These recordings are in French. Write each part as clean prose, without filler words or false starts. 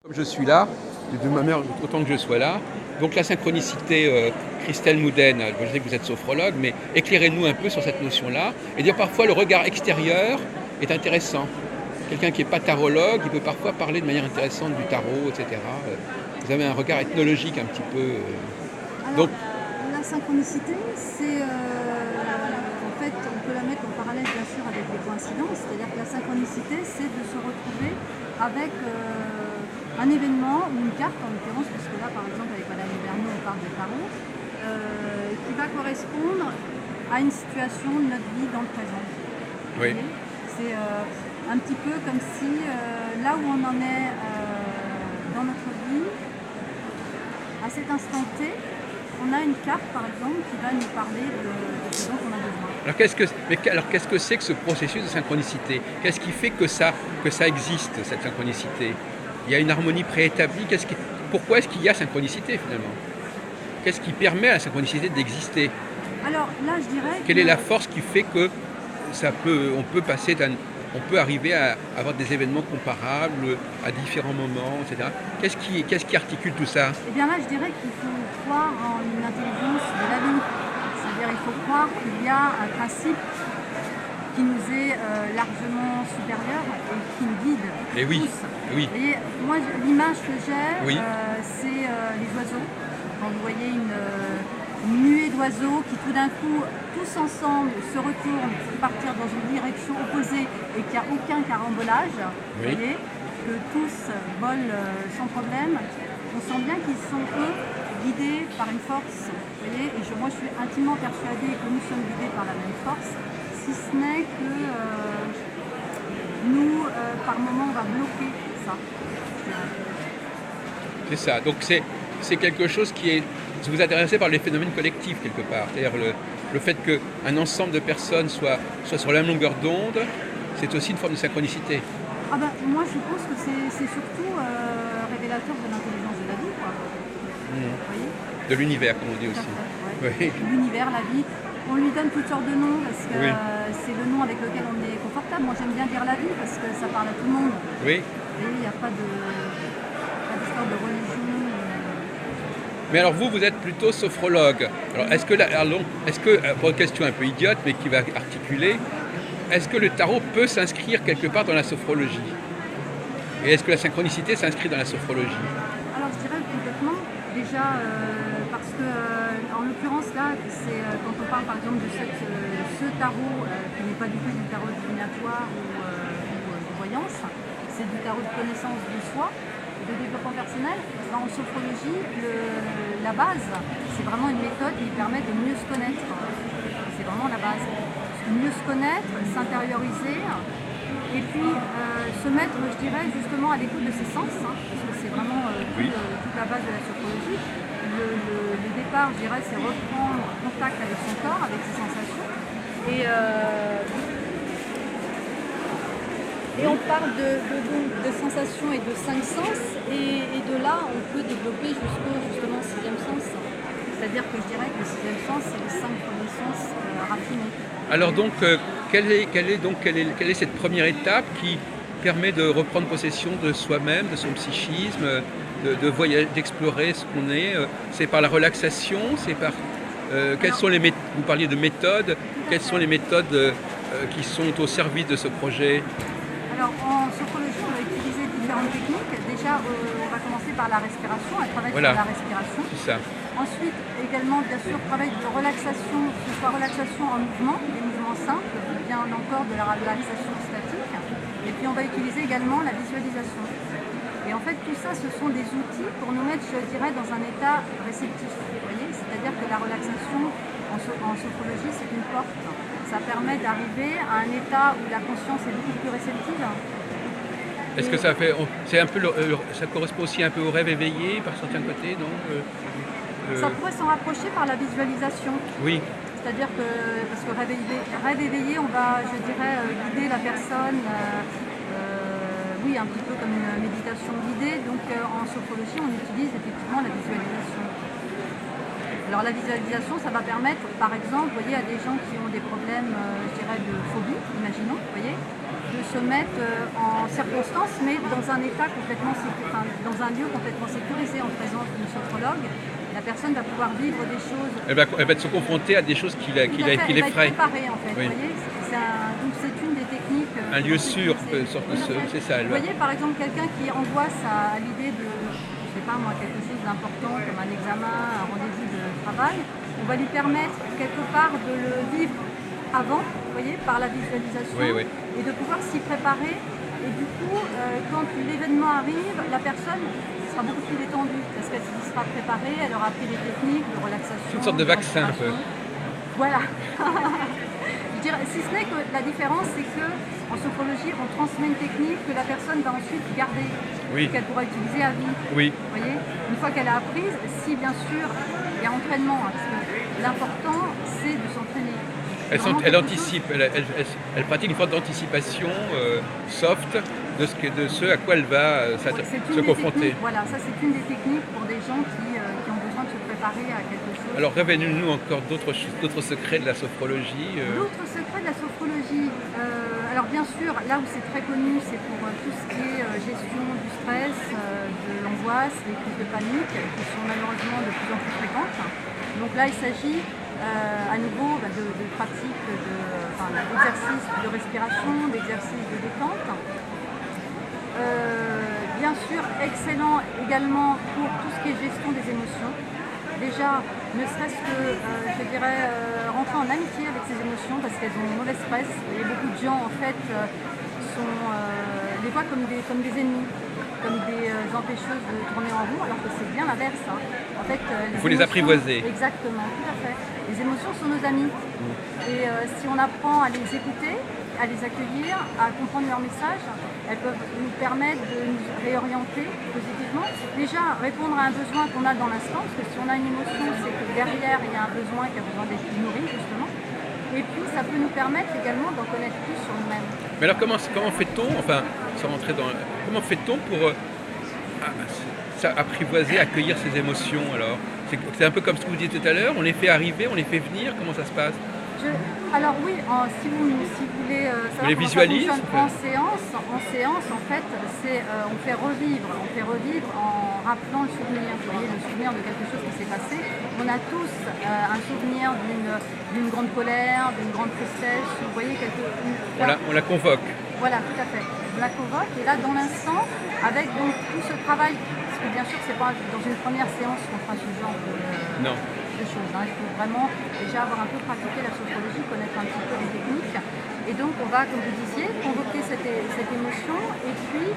Comme je suis là, de ma mère, autant que je sois là. Donc la synchronicité, Christelle Mouden, je sais que vous êtes sophrologue, mais éclairez-nous un peu sur cette notion-là. Et dire parfois le regard extérieur est intéressant. Quelqu'un qui n'est pas tarologue, il peut parfois parler de manière intéressante du tarot, etc. Vous avez un regard ethnologique un petit peu. Alors, Donc, la synchronicité, c'est en fait, on peut la mettre en parallèle bien sûr avec les coïncidences, c'est-à-dire que la synchronicité, c'est de se retrouver avec un événement ou une carte en l'occurrence, puisque là par exemple avec Madame Bernier on parle de tarot, qui va correspondre à une situation de notre vie dans le présent. Vous oui. voyez, c'est un petit peu comme si là où on en est dans notre vie, à cet instant T, on a une carte par exemple qui va nous parler de ce dont on a besoin. Alors qu'est-ce que c'est que ce processus de synchronicité? Qu'est-ce qui fait que ça existe, cette synchronicité? Il y a une harmonie préétablie. Pourquoi est-ce qu'il y a synchronicité finalement? Qu'est-ce qui permet à la synchronicité d'exister? Alors là, je dirais Quelle est la force qui fait que on peut arriver à avoir des événements comparables à différents moments, etc. Qu'est-ce qui articule tout ça? Eh bien là, je dirais qu'il faut croire en une intelligence de la vie. C'est-à-dire il faut croire qu'il y a un principe qui nous est largement supérieur et qui nous guide Et oui, tous. oui, Et moi, l'image que j'ai, oui. c'est les oiseaux. Quand vous voyez une nuée d'oiseaux qui tout d'un coup, tous ensemble, se retournent pour partir dans une direction opposée et qu'il n'y a aucun carambolage, vous Oui. voyez, que tous volent sans problème, on sent bien qu'ils sont, eux, guidés par une force. Vous voyez, et moi, je suis intimement persuadée que nous sommes guidés par la même force, si ce n'est que nous, par moment, on va bloquer ça. C'est ça. Donc c'est quelque chose qui est. Vous êtes intéressé par les phénomènes collectifs quelque part. C'est-à-dire le fait qu'un ensemble de personnes soit sur la même longueur d'onde, c'est aussi une forme de synchronicité. Ah ben, moi, je pense que c'est surtout révélateur de l'intelligence de la vie, quoi. Vous voyez? De l'univers, comme on dit Tout à aussi. fait, ouais. Oui. L'univers, la vie. On lui donne toutes sortes de noms parce que Oui. c'est le nom avec lequel on est confortable. Moi, j'aime bien dire la vie parce que ça parle à tout le monde. Oui. Et il n'y a pas d'histoire de religion. Mais alors vous êtes plutôt sophrologue. Alors pour une question un peu idiote, mais qui va articuler, est-ce que le tarot peut s'inscrire quelque part dans la sophrologie? Et est-ce que la synchronicité s'inscrit dans la sophrologie? Alors, je dirais complètement. Déjà, parce que, en l'occurrence, là, c'est quand on parle par exemple de ce tarot, qui n'est pas du tout du tarot divinatoire ou de voyance, c'est du tarot de connaissance de soi, de développement personnel. En sophrologie, la base, c'est vraiment une méthode qui permet de mieux se connaître. C'est vraiment la base. Mieux se connaître, s'intérioriser, et puis se mettre, je dirais, justement à l'écoute de ses sens, hein, parce que c'est vraiment Oui. toute la base de la sophrologie. Le départ, je dirais, c'est reprendre contact avec son corps, avec ses sensations. Et on parle de sensations et de 5 sens, et de là, on peut développer jusqu'au justement 6e sens. C'est-à-dire que je dirais que le 6e sens, c'est les 5 premiers sens raffinés. Alors donc, quelle est cette première étape qui permet de reprendre possession de soi-même, de son psychisme, de voyager, d'explorer ce qu'on est? C'est par la relaxation, c'est par vous parliez de méthodes, quelles sont les méthodes qui sont au service de ce projet? Alors en sophrologie, on va utiliser différentes techniques. Déjà, on va commencer par la respiration, un travail Voilà. sur la respiration. C'est ça. Ensuite, également, bien sûr, travail de relaxation, que ce soit relaxation en mouvement, des mouvements simples, ou bien encore de la relaxation statique. Et puis, on va utiliser également la visualisation. Et en fait, tout ça, ce sont des outils pour nous mettre, je dirais, dans un état réceptif. Vous voyez, c'est-à-dire que la relaxation en sophrologie, c'est une porte. Ça permet d'arriver à un état où la conscience est beaucoup plus réceptive. Est-ce que ça correspond aussi un peu au rêve éveillé par certains côtés, non? Ça pourrait s'en rapprocher par la visualisation. Oui, C'est-à-dire que, parce que rêve éveillé, on va, je dirais, guider la personne, oui, un petit peu comme une méditation guidée. Donc en sophrologie, on utilise effectivement la visualisation. Alors la visualisation, ça va permettre, par exemple, vous voyez, à des gens qui ont des problèmes, je dirais, de phobie, imaginons, vous voyez, de se mettre en circonstance, mais dans un état complètement dans un lieu complètement sécurisé en présence d'une sophrologue. La personne va pouvoir vivre des choses. Elle va se confronter à des choses qui Tout à fait, elle va être l'effraient. préparée en fait. Oui. Vous voyez, donc c'est une des techniques. Un lieu sûr, Tout à fait. c'est ça. Vous voyez, par exemple, quelqu'un qui angoisse à l'idée de, je sais pas moi, quelque chose d'important comme un examen, un rendez-vous de travail, on va lui permettre quelque part de le vivre avant, vous voyez, par la visualisation, Oui. et de pouvoir s'y préparer. Et du coup, quand l'événement arrive, la personne sera beaucoup plus détendue parce qu'elle s'y sera préparée, elle aura appris des techniques de relaxation. Une sorte de vaccin un peu. Voilà. Je dirais, si ce n'est que la différence, c'est que en sophrologie, on transmet une technique que la personne va ensuite garder, qu'elle pourra utiliser à vie. Oui. Vous voyez, une fois qu'elle a apprise, si bien sûr il y a entraînement, hein, parce que l'important c'est de s'entraîner. Elle anticipe, elle pratique une forme d'anticipation soft de ce à quoi elle va se confronter. Voilà, ça c'est une des techniques pour des gens qui ont besoin de se préparer à quelque chose. Alors révèle-nous encore d'autres secrets de la sophrologie. D'autres secrets de la sophrologie. Alors bien sûr, là où c'est très connu, c'est pour tout ce qui est gestion du stress, de l'angoisse, des crises de panique, qui sont malheureusement de plus en plus fréquentes. Donc là, il s'agit à nouveau de pratiques d'exercices de respiration, d'exercices de détente. Bien sûr, excellent également pour tout ce qui est gestion des émotions. Déjà, ne serait-ce que, je dirais, rentrer en amitié avec ces émotions parce qu'elles ont une mauvaise presse. Et beaucoup de gens, en fait, les voient comme des ennemis, comme des empêcheuses de tourner en rond, alors que c'est bien l'inverse. Hein. En fait, il faut les apprivoiser. Exactement, tout à fait. Les émotions sont nos amis. Et si on apprend à les écouter, à les accueillir, à comprendre leur message, elles peuvent nous permettre de nous réorienter positivement. Déjà, répondre à un besoin qu'on a dans l'instant, parce que si on a une émotion, c'est que derrière, il y a un besoin qui a besoin d'être nourri, justement. Et puis, ça peut nous permettre également d'en connaître plus sur nous-mêmes. Mais alors, comment fait-on, comment fait-on pour apprivoiser, accueillir ces émotions alors? C'est un peu comme ce que vous disiez tout à l'heure, on les fait arriver, on les fait venir, comment ça se passe? Alors oui, si vous voulez savoir les comment visualise, ça fonctionne en séance, en fait, on fait revivre en rappelant le souvenir. Vous voyez, le souvenir de quelque chose qui s'est passé. On a tous un souvenir d'une grande colère, d'une grande tristesse. Vous voyez on la convoque. Voilà, tout à fait. On la convoque et là, dans l'instant, avec donc tout ce travail, parce que bien sûr, c'est pas dans une première séance qu'on fera ce genre Non. de choses. Hein. Il faut vraiment déjà avoir un peu pratiqué la sophrologie, connaître un petit peu les techniques. Et donc on va, comme vous disiez, convoquer cette émotion et puis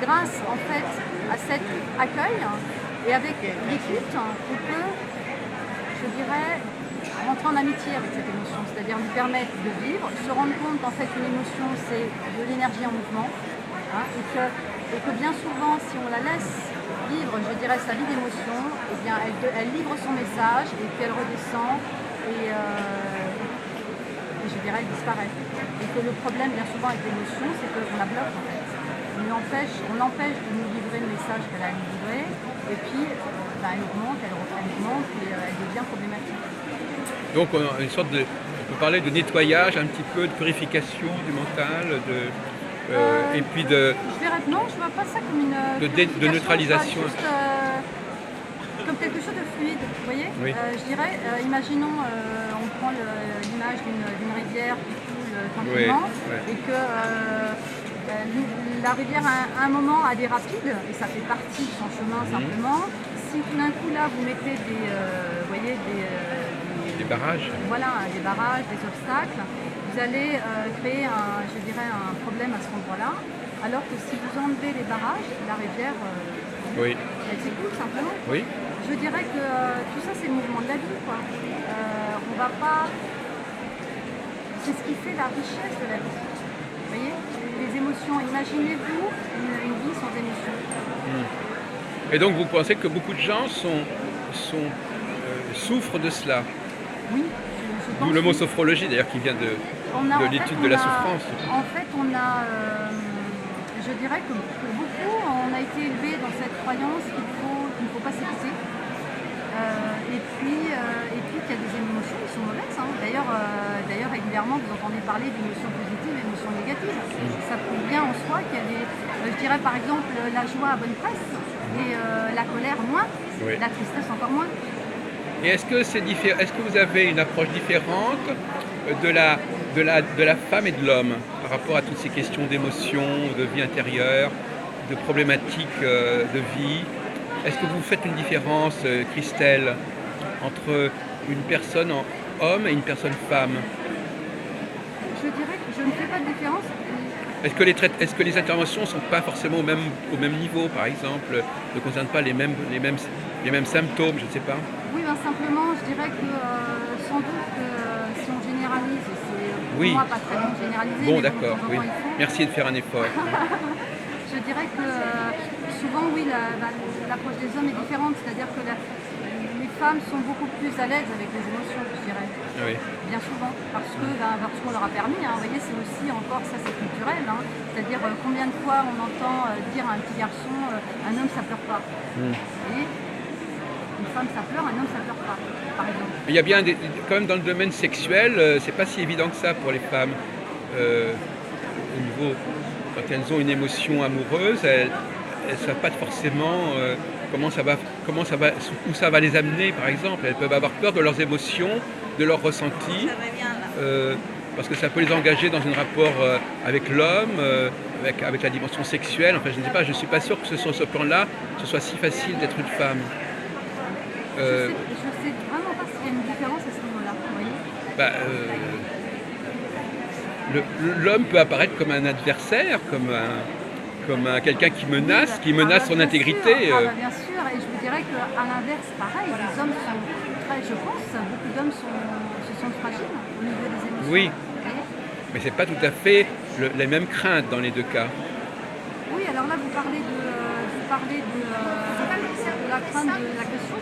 grâce en fait à cet accueil et avec l'écoute, on peut, je dirais, rentrer en amitié avec cette émotion, c'est-à-dire lui permettre de vivre, se rendre compte qu'en fait une émotion c'est de l'énergie en mouvement, hein, et que bien souvent si on la laisse vivre, je dirais, sa vie d'émotion, eh bien, elle livre son message et puis elle redescend et je dirais, elle disparaît. Et que le problème, bien souvent, avec l'émotion, c'est qu'on la bloque en fait. On l'empêche de nous livrer le message qu'elle a à nous livrer et puis elle augmente et elle devient problématique. Donc on a une sorte on peut parler de nettoyage, un petit peu de purification du mental, et puis non, je vois pas ça comme une de neutralisation. Juste, comme quelque chose de fluide, vous voyez. Oui. Je dirais, imaginons, on prend l'image d'une rivière qui coule tranquillement et que la rivière à un moment a des rapides et ça fait partie de son chemin simplement. Si tout d'un coup là vous mettez des barrages. Voilà, des barrages, des obstacles. Vous allez créer un problème à ce endroit-là, alors que si vous enlevez les barrages, la rivière, elle s'écoule simplement. Oui. Je dirais que tout ça, c'est le mouvement de la vie, quoi. On va pas... C'est ce qui fait la richesse de la vie. Vous voyez, les émotions. Imaginez-vous une vie sans émotions. Et donc vous pensez que beaucoup de gens souffrent de cela? Oui. D'où le mot sophrologie d'ailleurs qui vient de l'étude de la souffrance. En fait, je dirais que pour beaucoup, on a été élevé dans cette croyance qu'il ne faut pas s'écouter. et puis qu'il y a des émotions qui sont mauvaises, hein. D'ailleurs, régulièrement, vous entendez parler d'émotions positives et d'émotions négatives. Ça prouve bien en soi qu'il y a je dirais par exemple, la joie a bonne presse et la colère moins, Oui. la tristesse encore moins. Et est-ce que est-ce que vous avez une approche différente de la femme et de l'homme par rapport à toutes ces questions d'émotion, de vie intérieure, de problématiques de vie? Est-ce que vous faites une différence, Christelle, entre une personne homme et une personne femme? Je dirais que je ne fais pas de différence. Est-ce que les interventions ne sont pas forcément au même niveau, par exemple, ne concernent pas les mêmes symptômes, je ne sais pas? Oui, ben simplement, je dirais que sans doute que si on généralise, et c'est pour Oui. moi pas très bien généralisé, Bon, mais d'accord, de temps en oui. temps, il faut. Merci de faire un effort. Je dirais que souvent, oui, l'approche des hommes est différente, c'est-à-dire que les femmes sont beaucoup plus à l'aise avec les émotions, je dirais. Oui. Bien souvent, parce qu'on leur a permis, hein. Vous voyez, c'est aussi encore, ça c'est culturel, hein. C'est-à-dire combien de fois on entend dire à un petit garçon, un homme ça pleure pas. Mm. Vous voyez, une femme ça pleure, un homme ça pleure pas, par exemple. Il y a bien quand même dans le domaine sexuel, c'est pas si évident que ça pour les femmes. Au niveau, quand elles ont une émotion amoureuse, elles ne savent pas forcément où ça va les amener, par exemple. Elles peuvent avoir peur de leurs émotions, de leurs ressentis, parce que ça peut les engager dans un rapport avec l'homme, avec la dimension sexuelle. Enfin, je ne sais pas, je ne suis pas sûr que sur ce plan-là, ce soit si facile d'être une femme. Je sais vraiment pas s'il y a une différence à ce niveau-là, vous voyez. Bah, l'homme peut apparaître comme un adversaire, comme quelqu'un qui menace son bien intégrité. sûr, bien sûr, et je vous dirais qu'à l'inverse, pareil, les hommes sont très, je pense, beaucoup d'hommes se sentent fragiles au niveau des émotions. Oui, Vous voyez. mais c'est pas tout à fait les mêmes craintes dans les deux cas. Oui, alors là, vous parlez de la crainte de l'agression.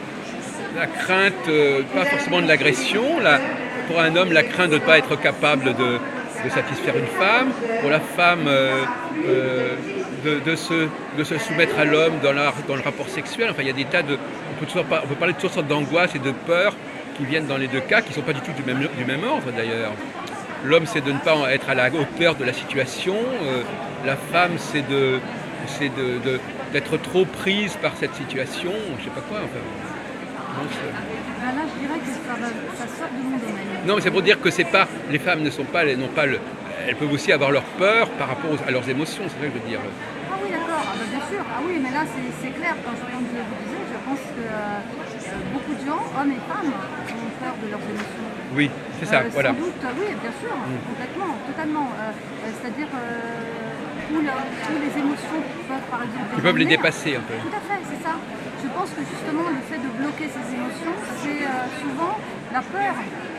La crainte, pas forcément de l'agression. Pour un homme, la crainte de ne pas être capable de satisfaire une femme. Pour la femme, de se soumettre à l'homme dans le rapport sexuel. Enfin, il y a des tas de... On peut parler de toutes sortes d'angoisses et de peurs qui viennent dans les deux cas, qui ne sont pas du tout du même ordre d'ailleurs. L'homme, c'est de ne pas être à la hauteur de la situation. La femme, c'est d'être trop prise par cette situation. Je ne sais pas quoi. Enfin, Là, je dirais que ça sort de mon domaine. non, mais c'est pour dire que les femmes n'ont pas elles peuvent aussi avoir leur peur par rapport à leurs émotions, c'est ça que je veux dire. Ah oui, d'accord, bien sûr. Ah oui, mais là, c'est clair. Comme je vous disais, je pense que beaucoup de gens, hommes et femmes, ont peur de leurs émotions. Oui, c'est ça, voilà. Sans doute, oui, bien sûr, complètement, totalement. C'est-à-dire où les émotions peuvent, par exemple, Ils peuvent les venir. dépasser un peu. Tout à fait, c'est ça. Je pense que justement, le fait de bloquer ces émotions, c'est souvent la peur.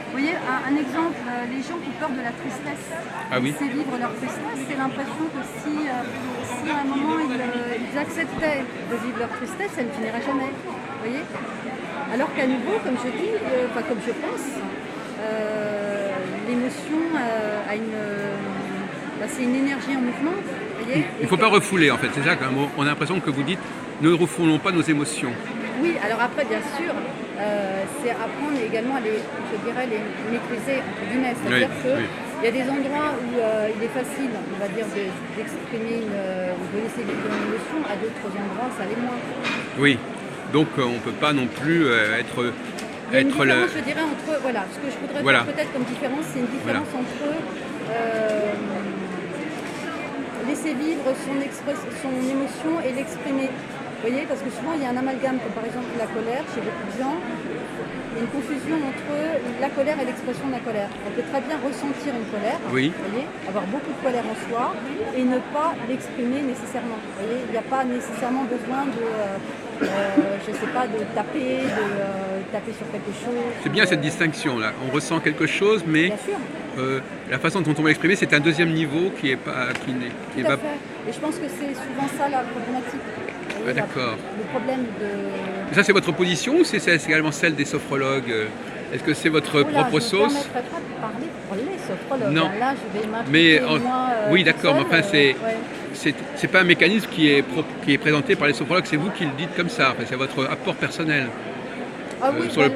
Vous voyez, un exemple, les gens qui ont peur de la tristesse, Ah oui. c'est vivre leur tristesse, c'est l'impression que si à un moment ils acceptaient de vivre leur tristesse, elle ne finirait jamais. Vous voyez. Alors qu'à nouveau, comme je dis, comme je pense, l'émotion a c'est une énergie en mouvement. Vous voyez, Il ne faut pas refouler en fait, c'est ça quand même. On a l'impression que vous dites ne refoulons pas nos émotions. Oui, alors après, bien sûr, c'est apprendre également à les maîtriser, entre guillemets. C'est-à-dire qu'il y a des endroits où il est facile, on va dire, d'exprimer ou de laisser vivre une émotion, à d'autres endroits, ça l'est moins. Oui, donc on ne peut pas non plus être... Il y a une différence, je dirais, entre... Voilà, ce que je voudrais faire peut-être comme différence, c'est une différence entre laisser vivre son émotion et l'exprimer. Vous voyez, parce que souvent il y a un amalgame, comme par exemple la colère, chez beaucoup de gens, il y a une confusion entre la colère et l'expression de la colère. On peut très bien ressentir une colère, Oui. vous voyez, avoir beaucoup de colère en soi et ne pas l'exprimer nécessairement. Vous voyez, il n'y a pas nécessairement besoin de, je sais pas, de taper sur quelque chose. C'est bien cette distinction là. On ressent quelque chose, mais Bien sûr. la façon dont on va l'exprimer, c'est un deuxième niveau qui est pas... Tout à fait. Et je pense que c'est souvent ça la problématique. Vous voyez, d'accord. Le problème de... Ça, c'est votre position ou c'est également celle des sophrologues? Est-ce que c'est votre propre sauce? Je ne me permettrai pas de parler pour les sophrologues. Non. Là, je vais m'impliquer moi, oui, d'accord, mais enfin, ouais. c'est pas un mécanisme qui est présenté par les sophrologues, c'est vous qui le dites comme ça, enfin, c'est votre apport personnel. Ah oui, sur le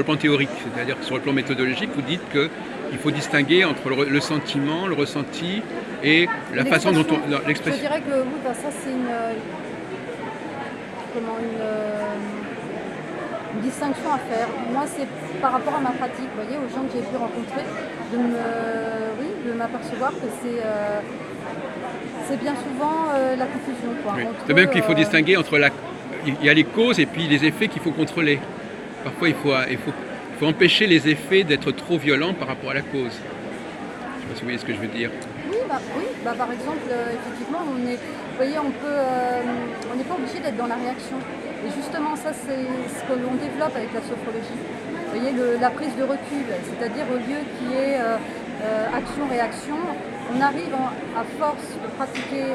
plan théorique. C'est-à-dire que sur le plan méthodologique, vous dites qu'il faut distinguer entre le sentiment, le ressenti et la façon dont on... l'expression. Je dirais que oui, bah, ça c'est une distinction à faire. Moi, c'est par rapport à ma pratique, vous voyez, aux gens que j'ai pu rencontrer, de m'apercevoir que c'est bien souvent la confusion. Oui. De même qu'il faut distinguer entre il y a les causes et puis les effets qu'il faut contrôler. Parfois, il faut empêcher les effets d'être trop violents par rapport à la cause. Je ne sais pas si vous voyez ce que je veux dire. Oui, par exemple, effectivement, vous voyez, on n'est pas obligé d'être dans la réaction. Et justement, ça, c'est ce que l'on développe avec la sophrologie. Vous voyez, la prise de recul, c'est-à-dire au lieu qu'il y ait action-réaction, on arrive, à force de pratiquer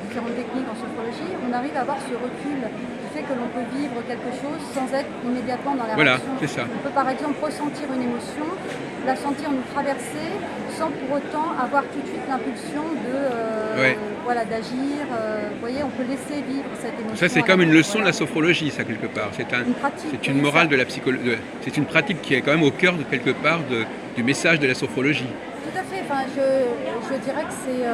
différentes techniques en sophrologie, on arrive à avoir ce recul qui fait que l'on peut vivre quelque chose sans être immédiatement dans la réaction. Voilà, c'est ça. On peut par exemple ressentir une émotion, la sentir nous traverser, sans pour autant avoir tout de suite l'impulsion d'agir. Vous voyez, on peut laisser vivre cette émotion. Ça, c'est comme une leçon de la sophrologie, ça, quelque part. C'est une morale de la psychologie. C'est une pratique qui est quand même au cœur, quelque part, du message de la sophrologie. Tout à fait. Enfin, je dirais que c'est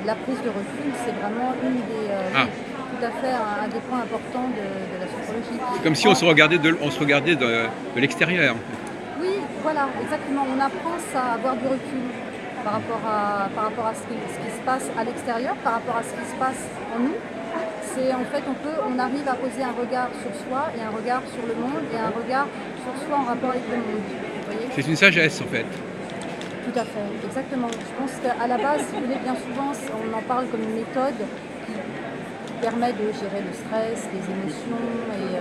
la prise de recul, c'est vraiment tout à fait un des points importants de la sophrologie. C'est comme si on se regardait de l'extérieur. Oui, voilà, exactement. On apprend à avoir du recul par rapport à ce qui se passe à l'extérieur, par rapport à ce qui se passe en nous. En fait, on arrive à poser un regard sur soi et un regard sur le monde et un regard sur soi en rapport avec le monde. Vous voyez ? C'est une sagesse, en fait. Tout à fait, exactement. Je pense qu'à la base, si vous voulez, bien souvent, on en parle comme une méthode qui permet de gérer le stress, les émotions et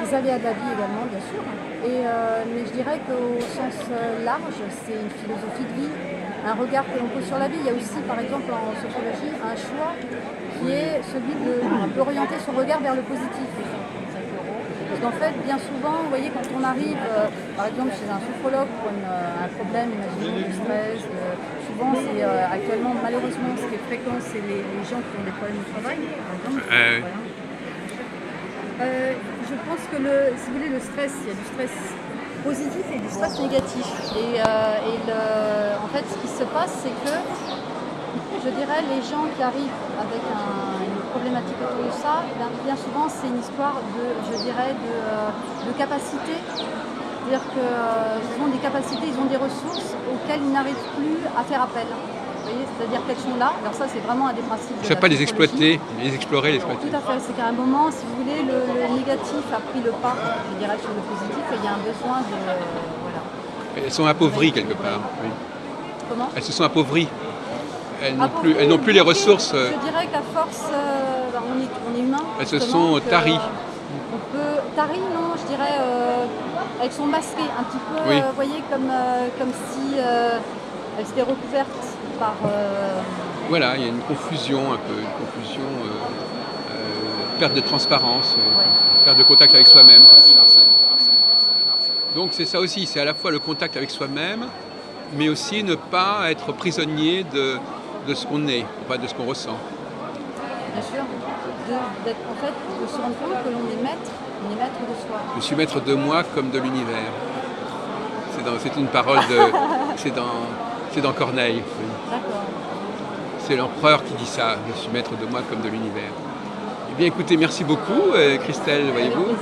les aléas de la vie également, bien sûr. Mais je dirais qu'au sens large, c'est une philosophie de vie, un regard que l'on pose sur la vie. Il y a aussi, par exemple, en sophrologie, un choix qui est celui d'orienter son regard vers le positif. Parce qu'en fait, bien souvent, vous voyez, quand on arrive, par exemple, chez un sophrologue pour un problème, imaginons du stress, souvent, c'est actuellement, malheureusement, ce qui est fréquent, c'est les gens qui ont des problèmes au travail, par exemple. Je pense que, si vous voulez, le stress, il y a du stress positif et du stress négatif. En fait, ce qui se passe, c'est que, je dirais, les gens qui arrivent avec une problématique autour de ça, bien souvent, c'est une histoire de capacité. C'est-à-dire qu'ils ont des capacités, ils ont des ressources auxquelles ils n'arrivent plus à faire appel. Vous voyez, c'est-à-dire qu'elles sont là. Alors ça, c'est vraiment un des principes. Il ne faut pas les exploiter, les explorer, les exploiter. Tout à fait. C'est qu'à un moment, si vous voulez, le négatif a pris le pas, je dirais, sur le positif, et il y a un besoin de... voilà. Elles sont appauvries quelque part. Oui. Comment ? Elles se sont appauvries. Elles n'ont plus les ressources. Je dirais qu'à force, on est humain. Elles se sont taries. Taries, non, je dirais, elles sont masquées un petit peu, oui. Vous voyez, comme si elles étaient recouvertes par... Voilà, il y a une confusion un peu, perte de transparence, perte de contact avec soi-même. Donc c'est ça aussi, c'est à la fois le contact avec soi-même, mais aussi ne pas être prisonnier de ce qu'on est, pas de ce qu'on ressent. Bien sûr, de se rendre compte que l'on est maître de soi. Je suis maître de moi comme de l'univers. C'est une parole c'est dans Corneille. Oui. D'accord. C'est l'empereur qui dit ça, je suis maître de moi comme de l'univers. Eh bien écoutez, merci beaucoup Christelle, voyez-vous.